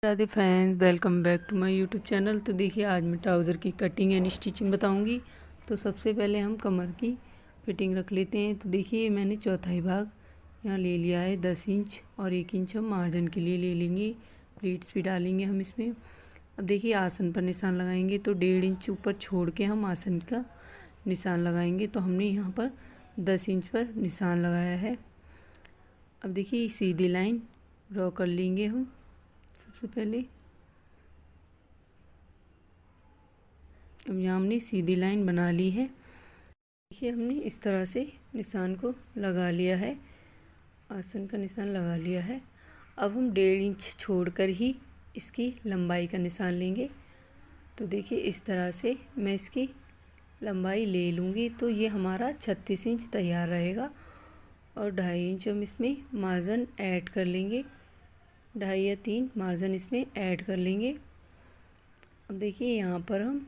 Radhe fans, welcome back to my YouTube channel. तो देखिए, आज मैं ट्राउज़र की कटिंग एंड स्टिचिंग बताऊंगी। तो सबसे पहले हम कमर की फिटिंग रख लेते हैं। तो देखिए, मैंने चौथाई भाग यहाँ ले लिया है 10 इंच, और 1 इंच हम मार्जिन के लिए ले लेंगे। प्लीट्स भी डालेंगे हम इसमें। अब देखिए, आसन पर निशान लगाएंगे तो 1.5 इंच ऊपर छोड़ के हम आसन का निशान लगाएंगे। तो हमने यहाँ पर 10 इंच पर निशान लगाया है। अब देखिए, सीधी लाइन ड्रॉ कर लेंगे हम। सबसे पहले अब यहाँ हमने सीधी लाइन बना ली है। देखिए, हमने इस तरह से निशान को लगा लिया है, आसन का निशान लगा लिया है। अब हम 1.5 इंच छोड़कर ही इसकी लंबाई का निशान लेंगे। तो देखिए, इस तरह से मैं इसकी लंबाई ले लूँगी तो ये हमारा 36 इंच तैयार रहेगा। और 2.5 इंच हम इसमें मार्जिन ऐड कर लेंगे, 2.5 या 3 मार्जिन इसमें ऐड कर लेंगे। अब देखिए, यहाँ पर हम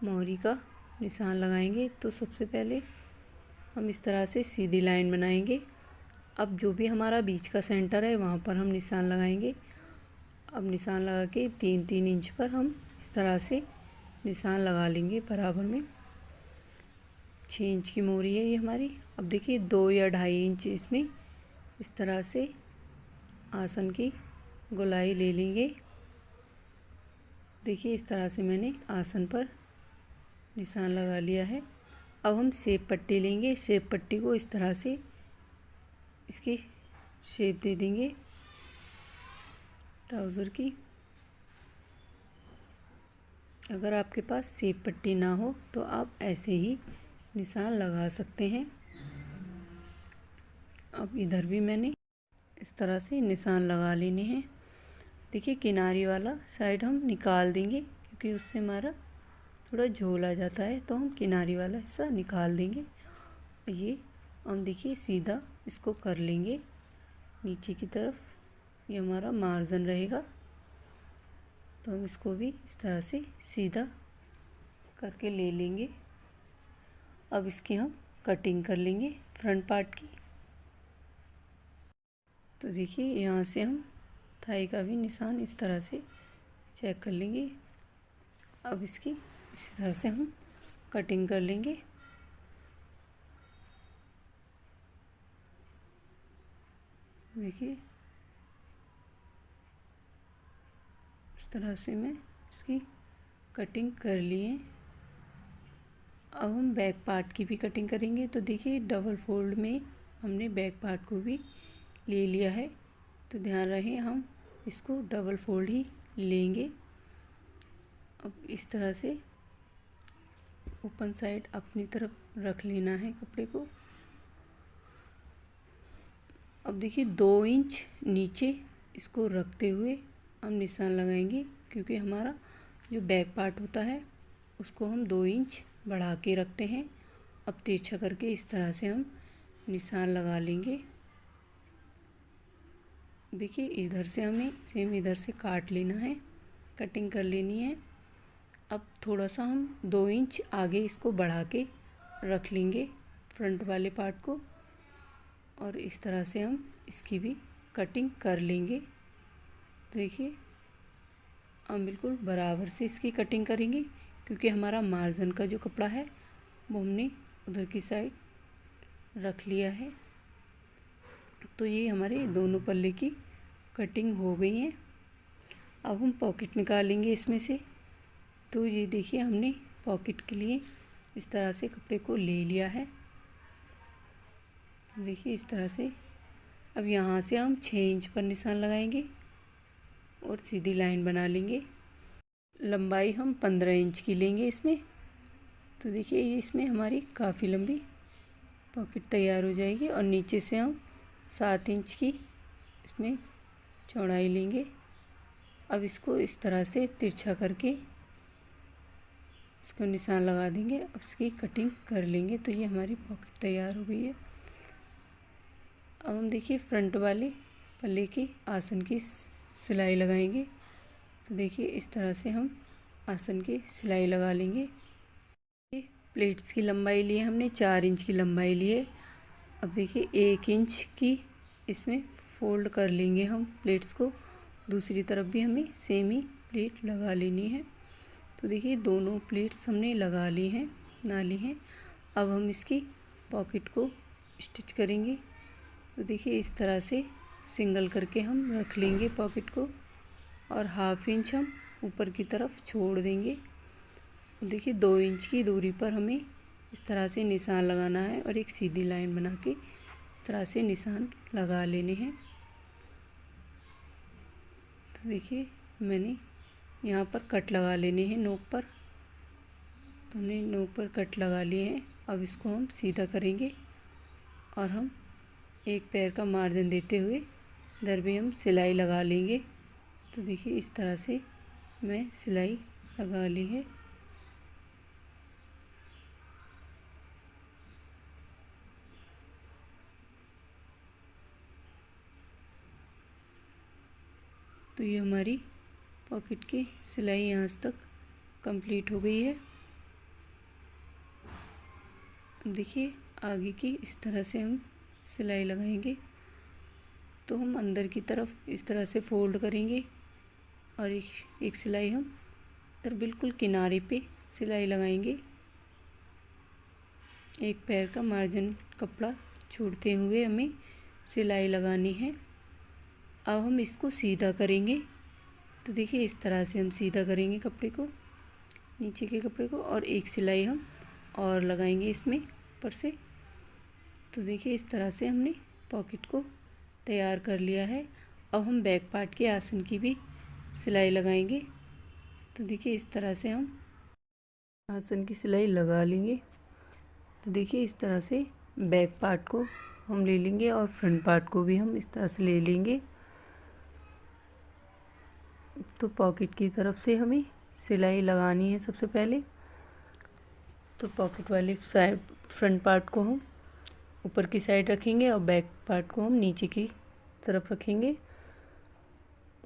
मोहरी का निशान लगाएंगे। तो सबसे पहले हम इस तरह से सीधी लाइन बनाएंगे। अब जो भी हमारा बीच का सेंटर है वहाँ पर हम निशान लगाएंगे। अब निशान लगा के 3-3 इंच पर हम इस तरह से निशान लगा लेंगे बराबर में। 6 इंच की मोहरी है ये हमारी। अब देखिए, 2 या 2.5 इंच इसमें इस तरह से आसन की गोलाई ले लेंगे। देखिए, इस तरह से मैंने आसन पर निशान लगा लिया है। अब हम शेप पट्टी लेंगे। शेप पट्टी को इस तरह से इसकी शेप दे देंगे ट्राउज़र की। अगर आपके पास शेप पट्टी ना हो तो आप ऐसे ही निशान लगा सकते हैं। अब इधर भी मैंने इस तरह से निशान लगा लेने हैं। देखिए, किनारी वाला साइड हम निकाल देंगे क्योंकि उससे हमारा थोड़ा झोल आ जाता है, तो हम किनारी वाला हिस्सा निकाल देंगे। ये हम देखिए सीधा इसको कर लेंगे नीचे की तरफ। ये हमारा मार्जिन रहेगा, तो हम इसको भी इस तरह से सीधा करके ले लेंगे। अब इसकी हम कटिंग कर लेंगे फ्रंट पार्ट की। तो देखिए, यहाँ से हम थाई का भी निशान इस तरह से चेक कर लेंगे। अब इसकी इसी तरह से हम कटिंग कर लेंगे। देखिए, इस तरह से मैं इसकी कटिंग कर लिए। अब हम बैक पार्ट की भी कटिंग करेंगे। तो देखिए, डबल फोल्ड में हमने बैक पार्ट को भी ले लिया है। तो ध्यान रहे, हम इसको डबल फोल्ड ही लेंगे। अब इस तरह से ओपन साइड अपनी तरफ रख लेना है कपड़े को। अब देखिए, 2 इंच नीचे इसको रखते हुए हम निशान लगाएंगे, क्योंकि हमारा जो बैक पार्ट होता है उसको हम 2 इंच बढ़ा के रखते हैं। अब तिरछा करके इस तरह से हम निशान लगा लेंगे। देखिए, इधर से हमें सेम इधर से काट लेना है, कटिंग कर लेनी है। अब थोड़ा सा हम 2 इंच आगे इसको बढ़ा के रख लेंगे फ्रंट वाले पार्ट को, और इस तरह से हम इसकी भी कटिंग कर लेंगे। देखिए, हम बिल्कुल बराबर से इसकी कटिंग करेंगे, क्योंकि हमारा मार्जिन का जो कपड़ा है वो हमने उधर की साइड रख लिया है। तो ये हमारे दोनों पल्ले की कटिंग हो गई है। अब हम पॉकेट निकालेंगे इसमें से। तो ये देखिए, हमने पॉकेट के लिए इस तरह से कपड़े को ले लिया है। देखिए, इस तरह से अब यहाँ से हम 6 इंच पर निशान लगाएंगे और सीधी लाइन बना लेंगे। लंबाई हम 15 इंच की लेंगे इसमें। तो देखिए, ये इसमें हमारी काफ़ी लंबी पॉकेट तैयार हो जाएगी। और नीचे से हम 7 इंच की इसमें चौड़ाई लेंगे। अब इसको इस तरह से तिरछा करके इसको निशान लगा देंगे। अब इसकी कटिंग कर लेंगे। तो ये हमारी पॉकेट तैयार हो गई है। अब हम देखिए, फ्रंट वाले पल्ले की आसन की सिलाई लगाएंगे। तो देखिए, इस तरह से हम आसन की सिलाई लगा लेंगे। प्लेट्स की लंबाई लिए हमने 4 इंच की लंबाई लिए। अब देखिए, 1 इंच की इसमें फोल्ड कर लेंगे हम प्लेट्स को, दूसरी तरफ भी हमें सेम ही प्लेट लगा लेनी है। तो देखिए दोनों प्लेट्स हमने लगा ली हैं, नाली हैं। अब हम इसकी पॉकेट को स्टिच करेंगे। तो देखिए इस तरह से सिंगल करके हम रख लेंगे पॉकेट को और 1/2 इंच हम ऊपर की तरफ छोड़ देंगे। देखिए 2 इंच की दूरी पर हमें इस तरह से निशान लगाना है और एक सीधी लाइन बना के इस तरह से निशान लगा लेने हैं। तो देखिए मैंने यहाँ पर कट लगा लेने हैं नोक पर। तो हमने नोक पर कट लगा लिए हैं। अब इसको हम सीधा करेंगे और हम एक पैर का मार्जिन देते हुए इधर भी हम सिलाई लगा लेंगे। तो देखिए इस तरह से मैं सिलाई लगा ली है। तो ये हमारी पॉकेट की सिलाई यहाँ तक कंप्लीट हो गई है। देखिए आगे की इस तरह से हम सिलाई लगाएंगे। तो हम अंदर की तरफ इस तरह से फोल्ड करेंगे और एक सिलाई हम इधर बिल्कुल किनारे पे सिलाई लगाएंगे। एक पैर का मार्जिन कपड़ा छोड़ते हुए हमें सिलाई लगानी है। अब हम इसको सीधा करेंगे। तो देखिए इस तरह से हम सीधा करेंगे कपड़े को, नीचे के कपड़े को, और एक सिलाई हम और लगाएंगे इसमें ऊपर से। तो देखिए इस तरह से हमने पॉकेट को तैयार कर लिया है। अब हम बैक पार्ट के आसन की भी सिलाई लगाएंगे। तो देखिए इस तरह से हम आसन की सिलाई लगा लेंगे। तो देखिए इस तरह से बैक पार्ट को हम ले लेंगे और फ्रंट पार्ट को भी हम इस तरह से ले लेंगे। तो पॉकेट की तरफ से हमें सिलाई लगानी है सबसे पहले। तो पॉकेट वाले साइड फ्रंट पार्ट को हम ऊपर की साइड रखेंगे और बैक पार्ट को हम नीचे की तरफ रखेंगे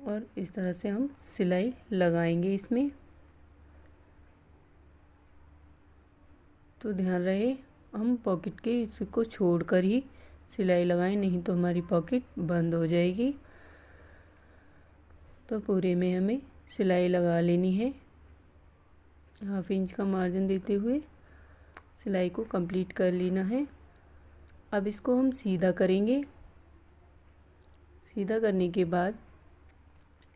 और इस तरह से हम सिलाई लगाएंगे इसमें। तो ध्यान रहे हम पॉकेट के इसको छोड़कर ही सिलाई लगाएं, नहीं तो हमारी पॉकेट बंद हो जाएगी। तो पूरे में हमें सिलाई लगा लेनी है। 1/2 इंच का मार्जिन देते हुए सिलाई को कंप्लीट कर लेना है। अब इसको हम सीधा करेंगे। सीधा करने के बाद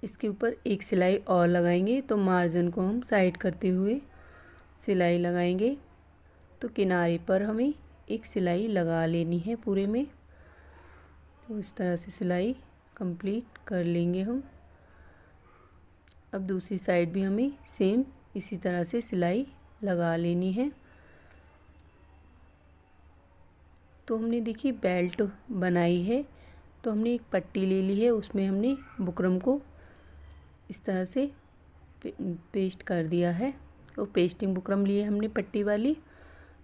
इसके ऊपर एक सिलाई और लगाएंगे। तो मार्जिन को हम साइड करते हुए सिलाई लगाएंगे। तो किनारे पर हमें एक सिलाई लगा लेनी है पूरे में। तो इस तरह से सिलाई कंप्लीट कर लेंगे हम। अब दूसरी साइड भी हमें सेम इसी तरह से सिलाई लगा लेनी है। तो हमने देखिए बेल्ट बनाई है। तो हमने एक पट्टी ले ली है, उसमें हमने बुकरम को इस तरह से पेस्ट कर दिया है। तो पेस्टिंग बुकरम लिए हमने पट्टी वाली।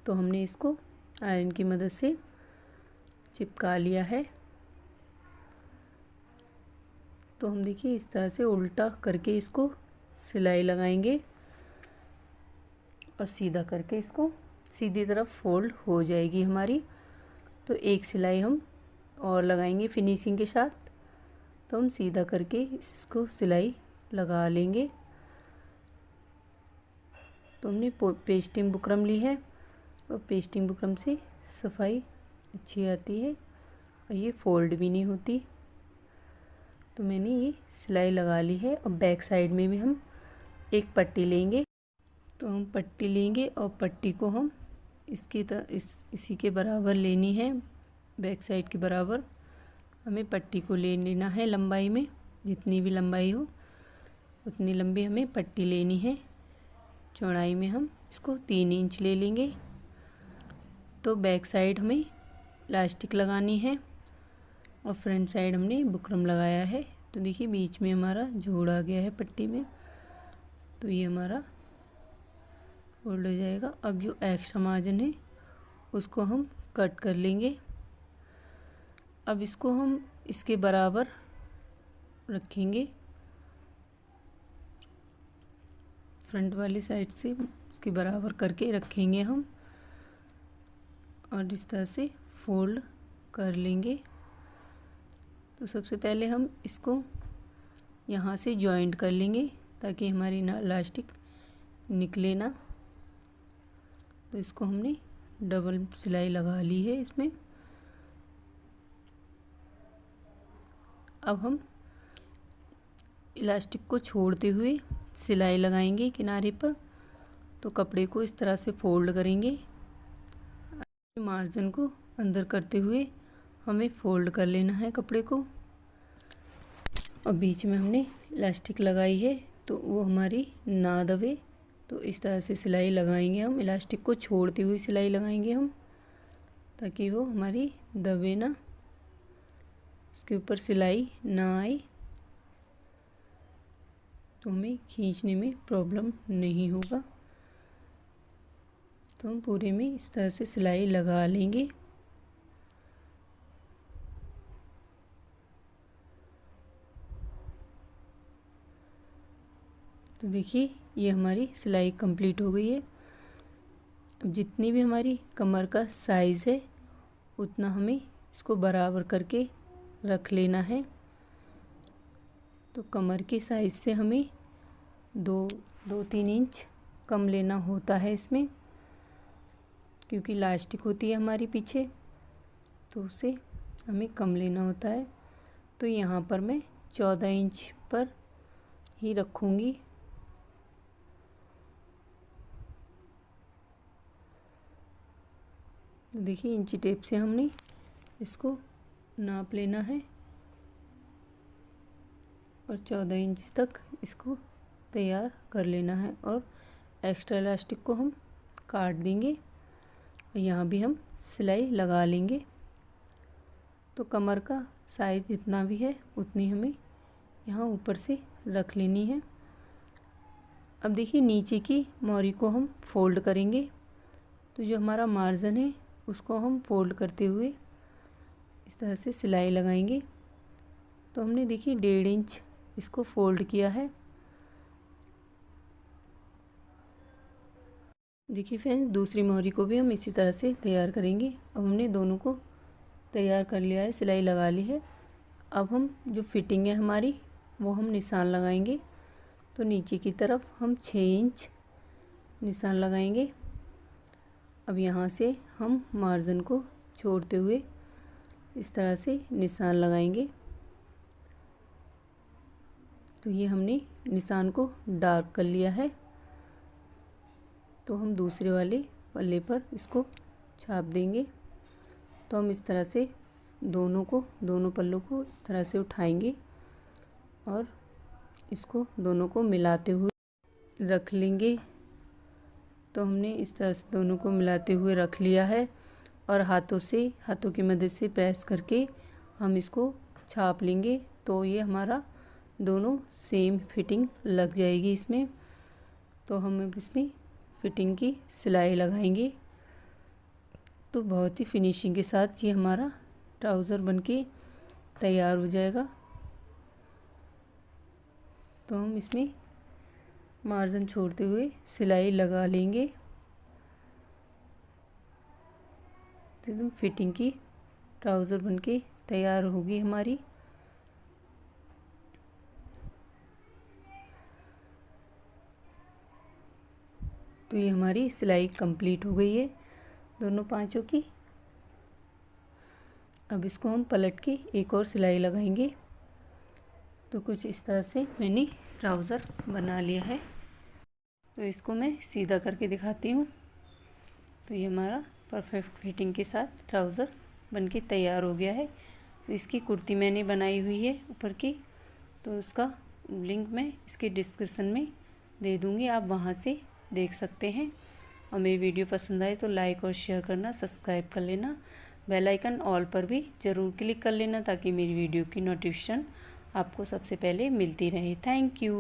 तो हमने इसको आयरन की मदद से चिपका लिया है। तो हम देखिए इस तरह से उल्टा करके इसको सिलाई लगाएंगे और सीधा करके इसको सीधी तरफ फोल्ड हो जाएगी हमारी। तो एक सिलाई हम और लगाएंगे फिनिशिंग के साथ। तो हम सीधा करके इसको सिलाई लगा लेंगे। तो हमने पेस्टिंग बुकरम ली है और पेस्टिंग बुकरम से सफाई अच्छी आती है और ये फोल्ड भी नहीं होती। तो मैंने ये सिलाई लगा ली है। और बैक साइड में भी हम एक पट्टी लेंगे। तो हम पट्टी लेंगे और पट्टी को हम इसी के बराबर लेनी है। बैक साइड के बराबर हमें पट्टी को ले लेना है। लंबाई में जितनी भी लंबाई हो उतनी लंबी हमें पट्टी लेनी है। चौड़ाई में हम इसको 3 इंच ले लेंगे। तो बैक साइड हमें इलास्टिक लगानी है और फ्रंट साइड हमने बुकरम लगाया है। तो देखिए बीच में हमारा जोड़ आ गया है पट्टी में। तो ये हमारा फोल्ड हो जाएगा। अब जो एक्स्ट्रा मार्जिन है उसको हम कट कर लेंगे। अब इसको हम इसके बराबर रखेंगे। फ्रंट वाली साइड से उसके बराबर करके रखेंगे हम और इस तरह से फोल्ड कर लेंगे। तो सबसे पहले हम इसको यहाँ से जॉइंट कर लेंगे ताकि हमारी ना इलास्टिक निकले ना। तो इसको हमने डबल सिलाई लगा ली है इसमें। अब हम इलास्टिक को छोड़ते हुए सिलाई लगाएंगे किनारे पर। तो कपड़े को इस तरह से फोल्ड करेंगे, मार्जिन को अंदर करते हुए हमें फोल्ड कर लेना है कपड़े को। और बीच में हमने इलास्टिक लगाई है तो वो हमारी ना दबे, तो इस तरह से सिलाई लगाएंगे हम। इलास्टिक को छोड़ते हुए सिलाई लगाएंगे हम ताकि वो हमारी दबे ना, उसके ऊपर सिलाई ना आए, तो हमें खींचने में प्रॉब्लम नहीं होगा। तो हम पूरे में इस तरह से सिलाई लगा लेंगे। तो देखिए ये हमारी सिलाई कंप्लीट हो गई है। अब जितनी भी हमारी कमर का साइज़ है उतना हमें इसको बराबर करके रख लेना है। तो कमर के साइज़ से हमें 2-3 इंच कम लेना होता है इसमें, क्योंकि इलास्टिक होती है हमारी पीछे, तो उसे हमें कम लेना होता है। तो यहाँ पर मैं 14 इंच पर ही रखूँगी। देखिए इंची टेप से हमने इसको नाप लेना है और 14 इंच तक इसको तैयार कर लेना है। और एक्स्ट्रा इलास्टिक को हम काट देंगे और यहाँ भी हम सिलाई लगा लेंगे। तो कमर का साइज़ जितना भी है उतनी हमें यहाँ ऊपर से रख लेनी है। अब देखिए नीचे की मोरी को हम फोल्ड करेंगे। तो जो हमारा मार्जिन है उसको हम फोल्ड करते हुए इस तरह से सिलाई लगाएंगे। तो हमने देखिए 1.5 इंच इसको फोल्ड किया है। देखिए फ्रेंड्स दूसरी मोहरी को भी हम इसी तरह से तैयार करेंगे। अब हमने दोनों को तैयार कर लिया है, सिलाई लगा ली है। अब हम जो फिटिंग है हमारी वो हम निशान लगाएंगे। तो नीचे की तरफ हम 6 इंच निशान लगाएंगे। अब यहाँ से हम मार्जिन को छोड़ते हुए इस तरह से निशान लगाएंगे। तो ये हमने निशान को डार्क कर लिया है। तो हम दूसरे वाले पल्ले पर इसको छाप देंगे। तो हम इस तरह से दोनों पल्लों को इस तरह से उठाएंगे और इसको दोनों को मिलाते हुए रख लेंगे। तो हमने इस तरह से दोनों को मिलाते हुए रख लिया है और हाथों की मदद से प्रेस करके हम इसको छाप लेंगे। तो ये हमारा दोनों सेम फिटिंग लग जाएगी इसमें। तो हम अब इसमें फिटिंग की सिलाई लगाएंगे। तो बहुत ही फिनिशिंग के साथ ये हमारा ट्राउज़र बनके तैयार हो जाएगा। तो हम इसमें मार्जिन छोड़ते हुए सिलाई लगा लेंगे। तो एकदम फिटिंग की ट्राउज़र बनके तैयार होगी हमारी। तो ये हमारी सिलाई कंप्लीट हो गई है दोनों पांचों की। अब इसको हम पलट के एक और सिलाई लगाएंगे। तो कुछ इस तरह से मैंने ट्राउज़र बना लिया है। तो इसको मैं सीधा करके दिखाती हूँ। तो ये हमारा परफेक्ट फिटिंग के साथ ट्राउज़र बनके तैयार हो गया है। तो इसकी कुर्ती मैंने बनाई हुई है ऊपर की, तो उसका लिंक मैं इसके डिस्क्रिप्शन में दे दूँगी, आप वहाँ से देख सकते हैं। और मेरी वीडियो पसंद आए तो लाइक और शेयर करना, सब्सक्राइब कर लेना, बेल आइकन ऑल पर भी ज़रूर क्लिक कर लेना ताकि मेरी वीडियो की नोटिफिकेशन आपको सबसे पहले मिलती रहे। Thank you.